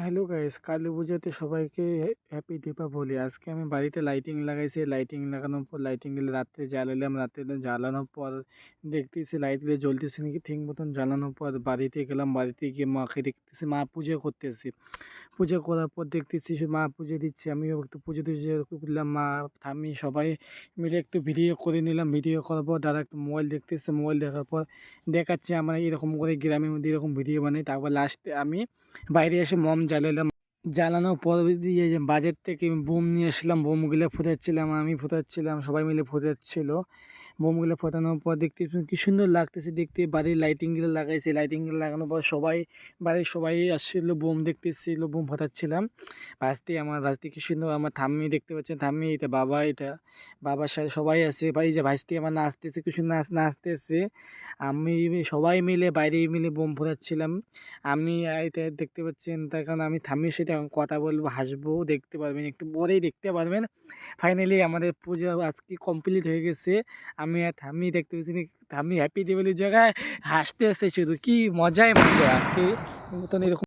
Hello guys, Kali পুজোতে সবাইকে happy Deepavali. আজকে আমি বাড়িতে লাইটিং লাগাইছি। লাইটিং লাগানোর পর লাইটিংগুলো রাত্রে জ্বালালাম। রাত্রে জ্বালানোর পর দেখতেছি লাইটগুলো জ্বলতেছে নাকি ঠিক মতন। জ্বালানোর পর বাড়িতে গেলাম। বাড়িতে গিয়ে মাকে দেখতেছি মা পুজো করতেছি। পুজো করার পর দেখতেছি মা পুজো দিচ্ছে, আমিও একটু পুজো টুজো করলাম। মা ঠাম্মি সবাই মিলে একটু ভিডিও করে নিলাম। ভিডিও করার পর দাদা একটু মোবাইল দেখতেছে। মোবাইল দেখার পর দেখাচ্ছে আমরা এরকম করে গ্রামের মধ্যে এরকম ভিডিও বানাই। তারপর লাস্টে আমি বাইরে এসে মম জ্বালালাম। জ্বালানোর পর দিয়ে যে বাজার থেকে বোম নিয়ে আসলাম। বোমগুলো ফোটাচ্ছিলাম, আমি ফোটাচ্ছিলাম, সবাই মিলে ফোটাচ্ছিল। বোমগুলো ফোটানোর পর দেখতে কি সুন্দর লাগতেছে দেখতে। বাড়ির লাইটিংগুলো লাগাইছে। লাইটিংগুলো লাগানোর পর সবাই বাড়ির সবাই আসছিল, বোম দেখতে এসেছিল, বোম ফোটাচ্ছিলাম। ভাসতে কি সুন্দর। আমার ঠাম্মি দেখতে পাচ্ছেন, ঠাম্মি এটা বাবা, এটা বাবার সাথে সবাই আছে। ভাই যে ভাসতে আমার নাচতেছে, কিছু নাচতেছে। আমি সবাই মিলে বাইরে মিলে বোম ফোটাচ্ছিলাম। আমি এটা দেখতে পাচ্ছেন, তার কারণ আমি ঠাম্মির সাথে এখন কথা বলবো, হাসবো, দেখতে পারবেন, একটু পরেই দেখতে পারবেন। ফাইনালি আমাদের পুজো আজকে কমপ্লিট হয়ে গেছে। আমি আর ঠাম্মি দেখতে পাচ্ছি, ঠাম্মি হ্যাপি দিওয়ালির জায়গায় হাসতে আসছে শুধু, কি মজাই মজা আজকে মতন এরকম।